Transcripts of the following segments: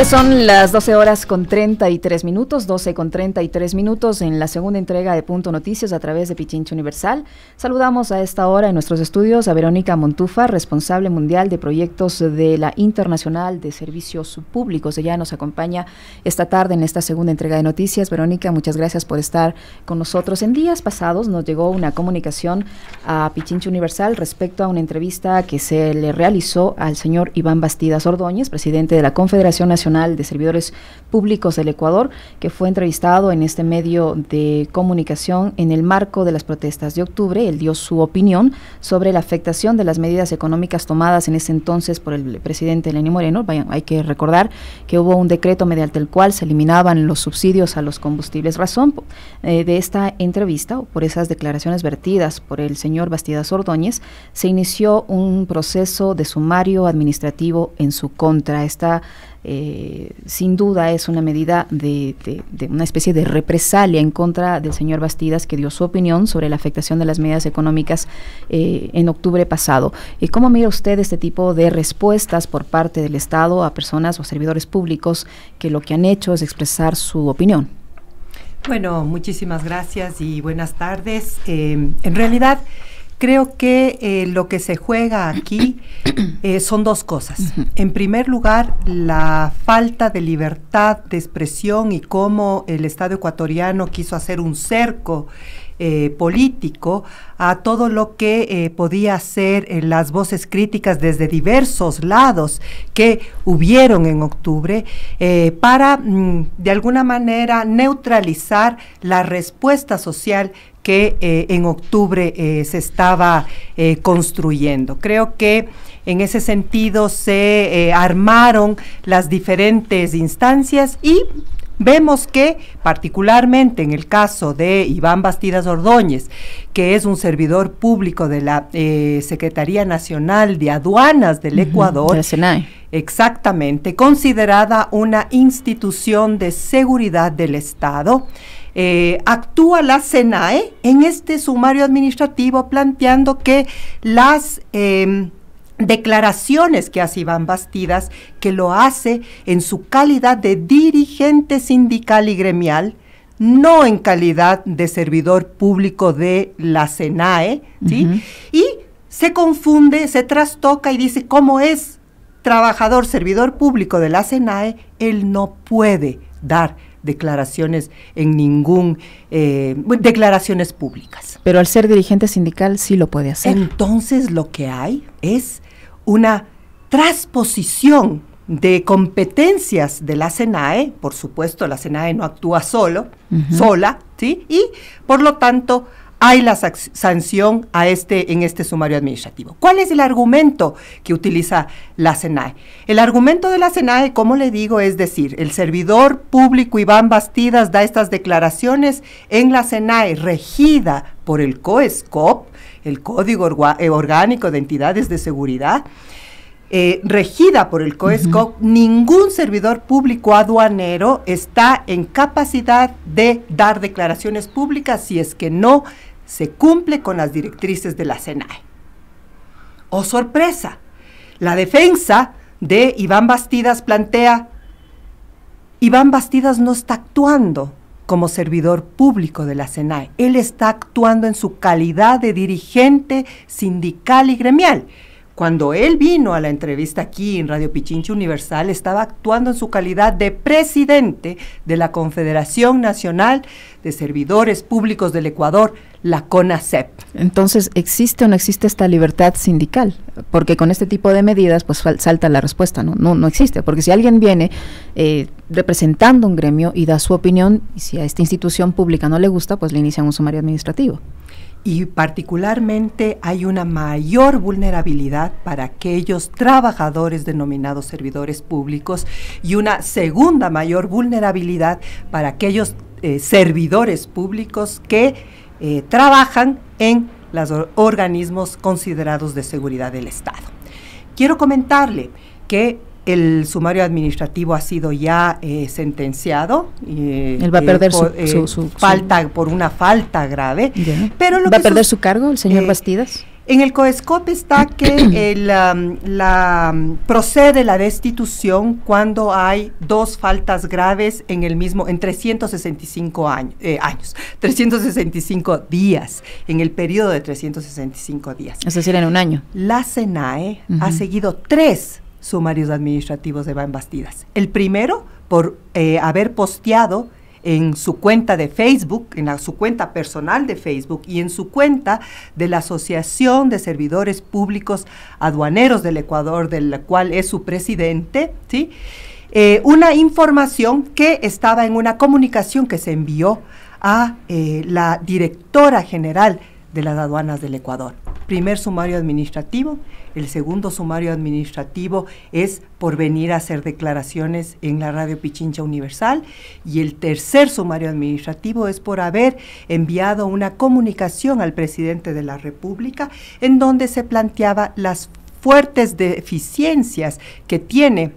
Ya son las 12 horas con 33 minutos, 12 con 33 minutos en la segunda entrega de Punto Noticias a través de Pichincha Universal. Saludamos a esta hora en nuestros estudios a Verónica Montufa, responsable mundial de proyectos de la Internacional de Servicios Públicos. Ella nos acompaña esta tarde en esta segunda entrega de noticias. Verónica, muchas gracias por estar con nosotros. En días pasados nos llegó una comunicación a Pichincha Universal respecto a una entrevista que se le realizó al señor Iván Bastidas Ordóñez, presidente de la Confederación Nacional de Servidores Públicos del Ecuador, que fue entrevistado en este medio de comunicación en el marco de las protestas de octubre. Él dio su opinión sobre la afectación de las medidas económicas tomadas en ese entonces por el presidente Lenín Moreno. Hay que recordar que hubo un decreto mediante el cual se eliminaban los subsidios a los combustibles. Razón de esta entrevista, o por esas declaraciones vertidas por el señor Bastidas Ordóñez, se inició un proceso de sumario administrativo en su contra. Esta sin duda es una medida de una especie de represalia en contra del señor Bastidas, que dio su opinión sobre la afectación de las medidas económicas en octubre pasado. ¿Cómo mira usted este tipo de respuestas por parte del Estado a personas o servidores públicos que lo que han hecho es expresar su opinión? Bueno, muchísimas gracias y buenas tardes. En realidad, creo que lo que se juega aquí son dos cosas. En primer lugar, la falta de libertad de expresión y cómo el Estado ecuatoriano quiso hacer un cerco político a todo lo que podía ser las voces críticas desde diversos lados que hubieron en octubre para de alguna manera neutralizar la respuesta social que en octubre se estaba construyendo. Creo que en ese sentido se armaron las diferentes instancias y vemos que, particularmente en el caso de Iván Bastidas Ordóñez, que es un servidor público de la Secretaría Nacional de Aduanas del Ecuador, la SENAE. Exactamente, considerada una institución de seguridad del Estado, actúa la SENAE en este sumario administrativo planteando que las declaraciones que hace Iván Bastidas, que lo hace en su calidad de dirigente sindical y gremial, no en calidad de servidor público de la SENAE, ¿sí? Y se confunde, se trastoca y dice, ¿cómo es trabajador, servidor público de la SENAE? Él no puede dar declaraciones en declaraciones públicas. Pero al ser dirigente sindical sí lo puede hacer. Entonces lo que hay es una transposición de competencias de la SENAE. Por supuesto, la SENAE no actúa sola, ¿sí? Y por lo tanto hay la sanción en este sumario administrativo. ¿Cuál es el argumento que utiliza la SENAE? El argumento de la SENAE, como le digo, es decir, el servidor público Iván Bastidas da estas declaraciones en la SENAE regida por el COESCOP, el Código Orgánico de Entidades de Seguridad, regida por el COESCOP. Ningún servidor público aduanero está en capacidad de dar declaraciones públicas si es que no se cumple con las directrices de la SENAE. ¡Oh, sorpresa! La defensa de Iván Bastidas plantea, Iván Bastidas no está actuando como servidor público de la SENAE, él está actuando en su calidad de dirigente sindical y gremial. Cuando él vino a la entrevista aquí en Radio Pichincha Universal, estaba actuando en su calidad de presidente de la Confederación Nacional de Servidores Públicos del Ecuador, la CONASEP. Entonces, ¿existe o no existe esta libertad sindical? Porque con este tipo de medidas, pues salta la respuesta, no existe. Porque si alguien viene representando un gremio y da su opinión, y si a esta institución pública no le gusta, pues le inician un sumario administrativo. Y particularmente hay una mayor vulnerabilidad para aquellos trabajadores denominados servidores públicos y una segunda mayor vulnerabilidad para aquellos servidores públicos que trabajan en los organismos considerados de seguridad del Estado. Quiero comentarle que el sumario administrativo ha sido ya sentenciado. Él va a perder por una falta grave. Pero ¿va a perder su cargo el señor Bastidas? En el COESCOP está que procede la destitución cuando hay 2 faltas graves en 365 años, 365 días, en el periodo de 365 días. Es decir, en un año. La SENAE ha seguido 3 sumarios administrativos de Iván Bastidas. El primero, por haber posteado en su cuenta de Facebook, su cuenta personal de Facebook y en su cuenta de la Asociación de Servidores Públicos Aduaneros del Ecuador, de la cual es su presidente, ¿sí? Una información que estaba en una comunicación que se envió a la directora general de las aduanas del Ecuador. Primer sumario administrativo. El segundo sumario administrativo es por venir a hacer declaraciones en la radio Pichincha Universal, y el tercer sumario administrativo es por haber enviado una comunicación al presidente de la República en donde se planteaba las fuertes deficiencias que tiene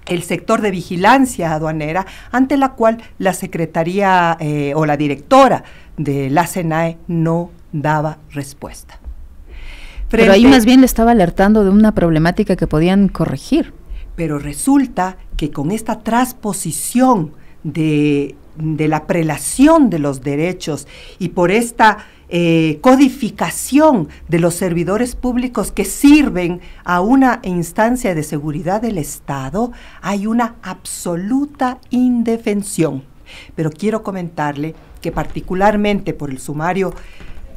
el sector de vigilancia aduanera, ante la cual la secretaría o la de la SENAE no daba respuesta. Pero ahí más bien le estaba alertando de una problemática que podían corregir. Pero resulta que con esta transposición de la prelación de los derechos y por esta codificación de los servidores públicos que sirven a una instancia de seguridad del Estado, hay una absoluta indefensión. Pero quiero comentarle que particularmente por el sumario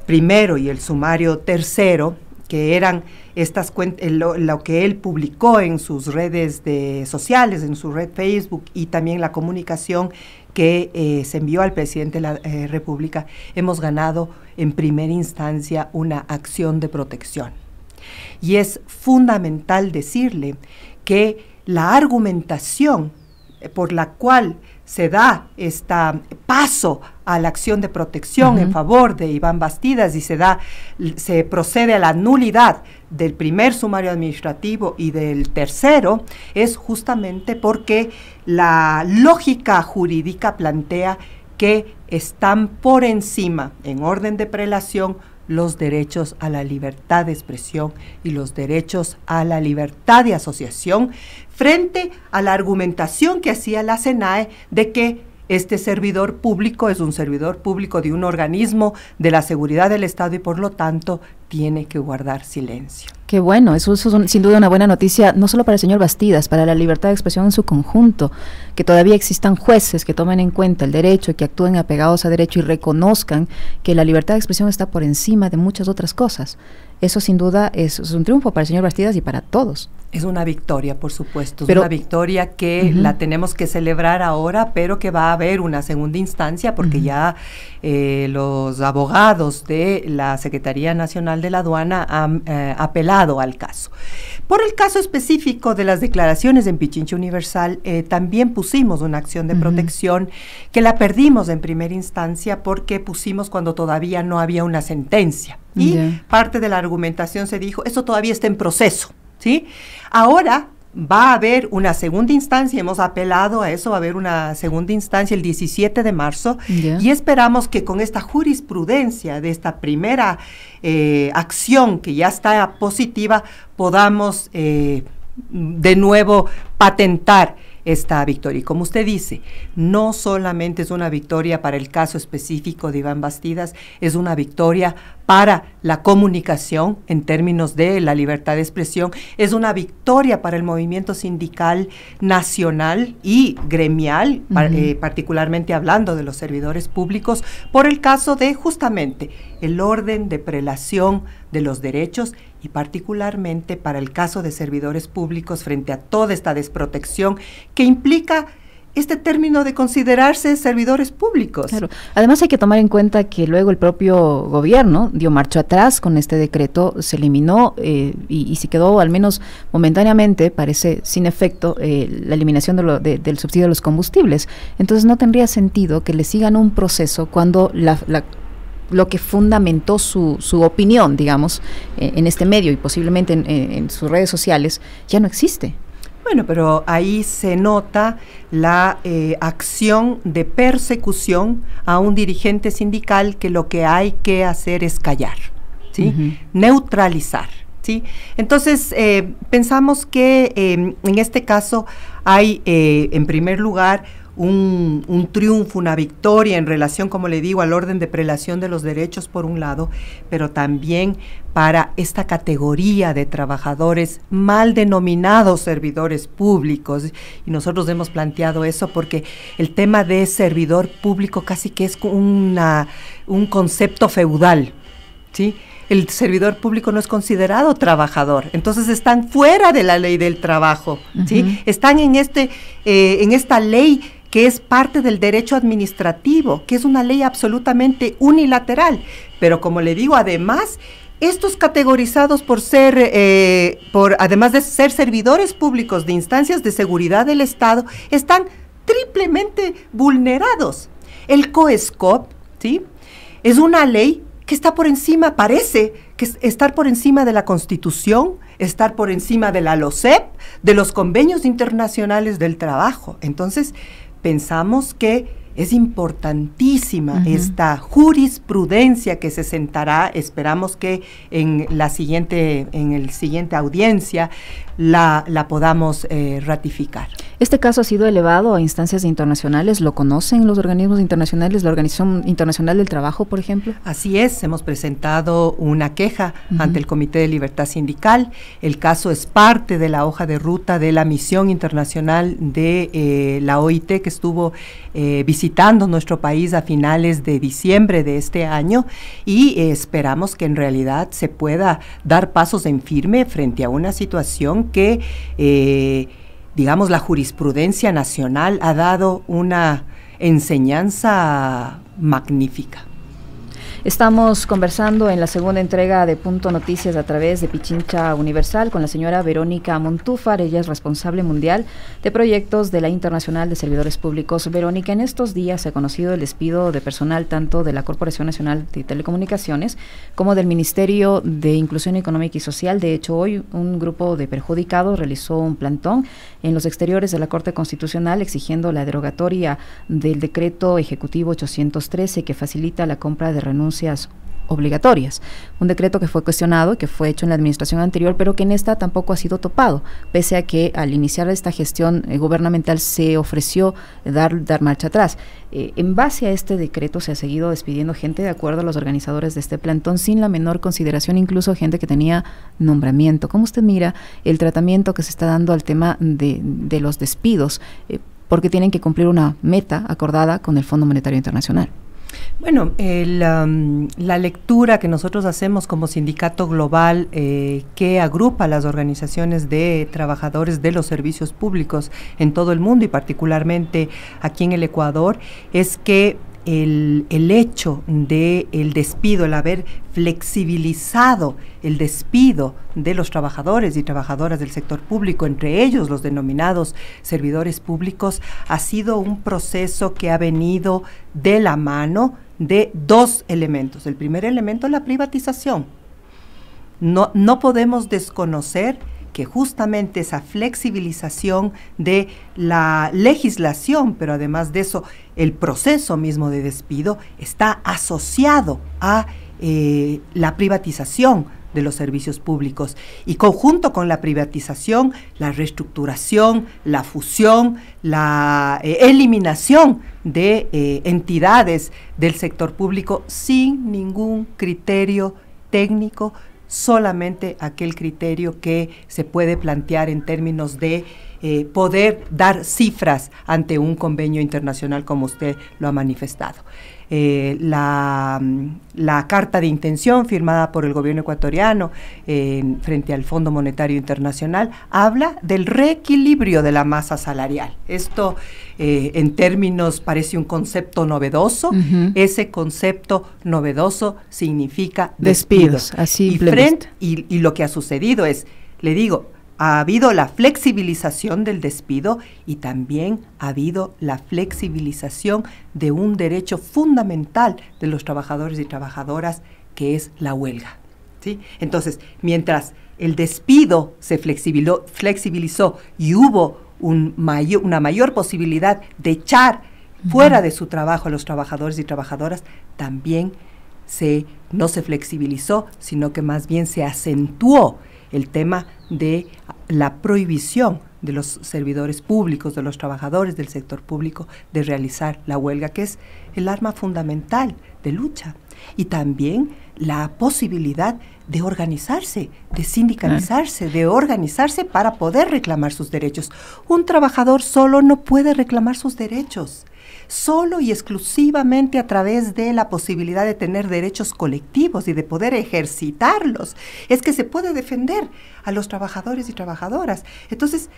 primero y el sumario tercero, que eran estas cuentas, lo que él publicó en sus redes sociales, en su red Facebook, y también la comunicación que se envió al presidente de la República, hemos ganado en primera instancia una acción de protección. Y es fundamental decirle que la argumentación por la cual se da este paso a la acción de protección en favor de Iván Bastidas y se procede a la nulidad del primer sumario administrativo y del tercero, es justamente porque la lógica jurídica plantea que están por encima, en orden de prelación, los derechos a la libertad de expresión y los derechos a la libertad de asociación, frente a la argumentación que hacía la SENAE de que este servidor público es un servidor público de un organismo de la seguridad del Estado y por lo tanto tiene que guardar silencio. Qué bueno, eso es sin duda una buena noticia, no solo para el señor Bastidas, para la libertad de expresión en su conjunto, que todavía existan jueces que tomen en cuenta el derecho, que actúen apegados a derecho y reconozcan que la libertad de expresión está por encima de muchas otras cosas. Eso sin duda es un triunfo para el señor Bastidas y para todos. Es una victoria, por supuesto, es una victoria que la tenemos que celebrar ahora, pero que va a haber una segunda instancia porque ya los abogados de la Secretaría Nacional de la Aduana han apelado al caso. Por el caso específico de las declaraciones en Pichincha Universal, también pusimos una acción de protección que la perdimos en primera instancia porque pusimos cuando todavía no había una sentencia. Y parte de la argumentación se dijo, eso todavía está en proceso, ¿sí? Ahora va a haber una segunda instancia, hemos apelado a eso, va a haber una segunda instancia el 17 de marzo y esperamos que con esta jurisprudencia de esta primera acción que ya está positiva, podamos de nuevo patentar esta victoria. Y como usted dice, no solamente es una victoria para el caso específico de Iván Bastidas, es una victoria para la comunicación en términos de la libertad de expresión, es una victoria para el movimiento sindical nacional y gremial, particularmente hablando de los servidores públicos, por el caso de justamente el orden de prelación de los derechos y particularmente para el caso de servidores públicos frente a toda esta desprotección que implica este término de considerarse servidores públicos. Claro. Además hay que tomar en cuenta que luego el propio gobierno dio marcha atrás con este decreto, se eliminó y se quedó al menos momentáneamente, parece sin efecto, la eliminación del subsidio de los combustibles. Entonces no tendría sentido que le sigan un proceso cuando lo que fundamentó su opinión, digamos, en este medio y posiblemente en sus redes sociales, ya no existe. Bueno, pero ahí se nota la acción de persecución a un dirigente sindical que lo que hay que hacer es callar, ¿sí? Neutralizar, ¿sí? Entonces, pensamos que en este caso hay, en primer lugar, un triunfo, una victoria en relación, como le digo, al orden de prelación de los derechos por un lado, pero también para esta categoría de trabajadores mal denominados servidores públicos. Y nosotros hemos planteado eso porque el tema de servidor público casi que es un concepto feudal, ¿sí? El servidor público no es considerado trabajador, entonces están fuera de la ley del trabajo, ¿sí? Están en esta ley que es parte del derecho administrativo, que es una ley absolutamente unilateral. Pero como le digo, además, estos categorizados por ser, además de ser servidores públicos de instancias de seguridad del Estado, están triplemente vulnerados. El COESCOP, ¿sí? Es una ley que está por encima, parece que estar por encima de la Constitución, estar por encima de la LOCEP, de los convenios internacionales del trabajo. Entonces, pensamos que es importantísima esta jurisprudencia que se sentará, esperamos que en el siguiente audiencia la podamos ratificar. Este caso ha sido elevado a instancias internacionales, ¿lo conocen los organismos internacionales, la Organización Internacional del Trabajo, por ejemplo? Así es, hemos presentado una queja ante el Comité de Libertad Sindical. El caso es parte de la hoja de ruta de la misión internacional de la OIT que estuvo visitando nuestro país a finales de diciembre de este año y esperamos que en realidad se pueda dar pasos en firme frente a una situación que digamos, la jurisprudencia nacional ha dado una enseñanza magnífica. Estamos conversando en la segunda entrega de Punto Noticias a través de Pichincha Universal con la señora Verónica Montúfar. Ella es responsable mundial de proyectos de la Internacional de Servidores Públicos. Verónica, en estos días se ha conocido el despido de personal tanto de la Corporación Nacional de Telecomunicaciones como del Ministerio de Inclusión Económica y Social. De hecho, hoy un grupo de perjudicados realizó un plantón en los exteriores de la Corte Constitucional exigiendo la derogatoria del decreto ejecutivo 813 que facilita la compra de renuncias obligatorias, un decreto que fue cuestionado, que fue hecho en la administración anterior, pero que en esta tampoco ha sido topado, pese a que al iniciar esta gestión gubernamental se ofreció dar marcha atrás. En base a este decreto se ha seguido despidiendo gente de acuerdo a los organizadores de este plantón sin la menor consideración, incluso gente que tenía nombramiento. ¿Cómo usted mira el tratamiento que se está dando al tema de los despidos? Porque tienen que cumplir una meta acordada con el Fondo Monetario Internacional. Bueno, la lectura que nosotros hacemos como sindicato global que agrupa a las organizaciones de trabajadores de los servicios públicos en todo el mundo y particularmente aquí en el Ecuador es que el hecho del despido, el haber flexibilizado el despido de los trabajadores y trabajadoras del sector público, entre ellos los denominados servidores públicos, ha sido un proceso que ha venido de la mano de dos elementos. El primer elemento es la privatización. No podemos desconocer que justamente esa flexibilización de la legislación, pero además de eso, el proceso mismo de despido está asociado a la privatización de los servicios públicos y conjunto con la privatización, la reestructuración, la fusión, la eliminación de entidades del sector público sin ningún criterio técnico, solamente aquel criterio que se puede plantear en términos de poder dar cifras ante un convenio internacional como usted lo ha manifestado. La carta de intención firmada por el gobierno ecuatoriano frente al Fondo Monetario Internacional habla del reequilibrio de la masa salarial. Esto en términos parece un concepto novedoso. Ese concepto novedoso significa despidos. Así y lo que ha sucedido es, le digo, ha habido la flexibilización del despido y también ha habido la flexibilización de un derecho fundamental de los trabajadores y trabajadoras, que es la huelga, ¿sí? Entonces, mientras el despido se flexibilizó y hubo una mayor posibilidad de echar fuera de su trabajo a los trabajadores y trabajadoras, también no se flexibilizó, sino que más bien se acentuó el tema de la prohibición de los servidores públicos, de los trabajadores del sector público, de realizar la huelga, que es el arma fundamental de lucha. Y también la posibilidad de organizarse, de sindicalizarse, de organizarse para poder reclamar sus derechos. Un trabajador solo no puede reclamar sus derechos, solo y exclusivamente a través de la posibilidad de tener derechos colectivos y de poder ejercitarlos. Es que se puede defender a los trabajadores y trabajadoras. Entonces,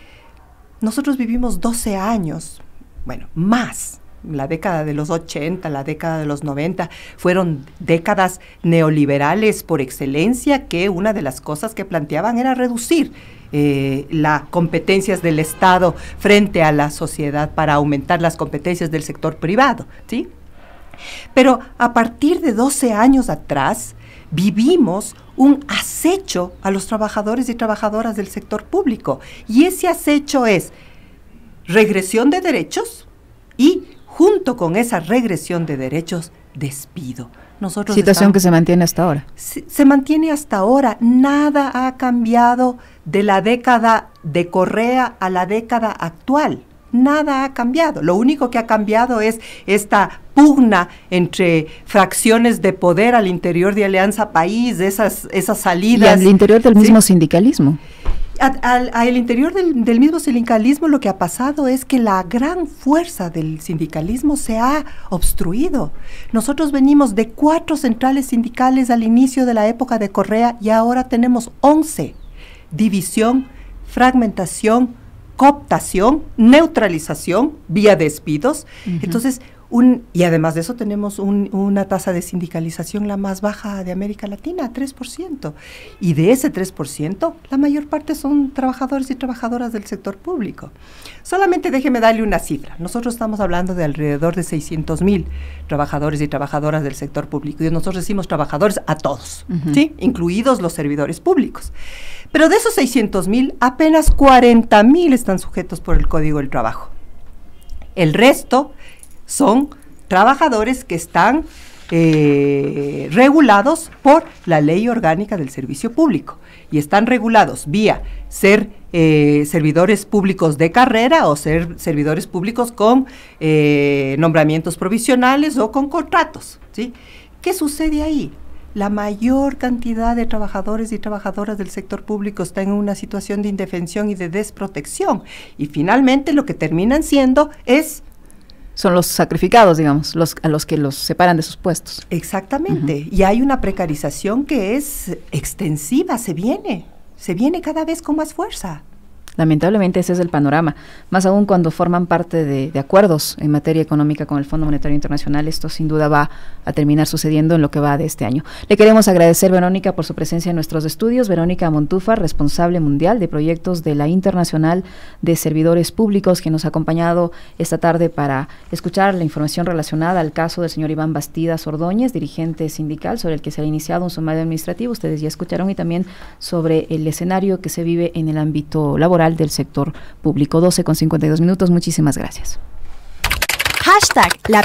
nosotros vivimos 12 años, bueno, más. La década de los 80, la década de los 90, fueron décadas neoliberales por excelencia, que una de las cosas que planteaban era reducir las competencias del Estado frente a la sociedad para aumentar las competencias del sector privado, ¿sí? Pero a partir de 12 años atrás, vivimos un acecho a los trabajadores y trabajadoras del sector público, y ese acecho es regresión de derechos y junto con esa regresión de derechos, despido. Situación que se mantiene hasta ahora. Se mantiene hasta ahora. Nada ha cambiado de la década de Correa a la década actual. Nada ha cambiado. Lo único que ha cambiado es esta pugna entre fracciones de poder al interior de Alianza País, esas salidas. Y al interior del mismo sindicalismo. Al interior del mismo sindicalismo lo que ha pasado es que la gran fuerza del sindicalismo se ha obstruido. Nosotros venimos de 4 centrales sindicales al inicio de la época de Correa y ahora tenemos 11. División, fragmentación, cooptación, neutralización, vía despidos. Entonces, y además de eso tenemos una tasa de sindicalización la más baja de América Latina, 3%. Y de ese 3%, la mayor parte son trabajadores y trabajadoras del sector público. Solamente déjeme darle una cifra. Nosotros estamos hablando de alrededor de 600,000 trabajadores y trabajadoras del sector público. Y nosotros decimos trabajadores a todos, ¿sí? Incluidos los servidores públicos. Pero de esos 600,000, apenas 40,000 están sujetos por el Código del Trabajo. El resto son trabajadores que están regulados por la Ley Orgánica del Servicio Público y están regulados vía ser servidores públicos de carrera o ser servidores públicos con nombramientos provisionales o con contratos, ¿sí? ¿Qué sucede ahí? La mayor cantidad de trabajadores y trabajadoras del sector público está en una situación de indefensión y de desprotección y finalmente lo que terminan siendo son los sacrificados, digamos, a los que los separan de sus puestos. Exactamente, y hay una precarización que es extensiva, se viene cada vez con más fuerza. Lamentablemente ese es el panorama, más aún cuando forman parte de acuerdos en materia económica con el Fondo Monetario Internacional. Esto sin duda va a terminar sucediendo en lo que va de este año. Le queremos agradecer, Verónica, por su presencia en nuestros estudios. Verónica Montúfar, responsable mundial de proyectos de la Internacional de Servidores Públicos, que nos ha acompañado esta tarde para escuchar la información relacionada al caso del señor Iván Bastidas Ordóñez, dirigente sindical, sobre el que se ha iniciado un sumario administrativo, ustedes ya escucharon, y también sobre el escenario que se vive en el ámbito laboral del sector público. 12:52. Muchísimas gracias. #La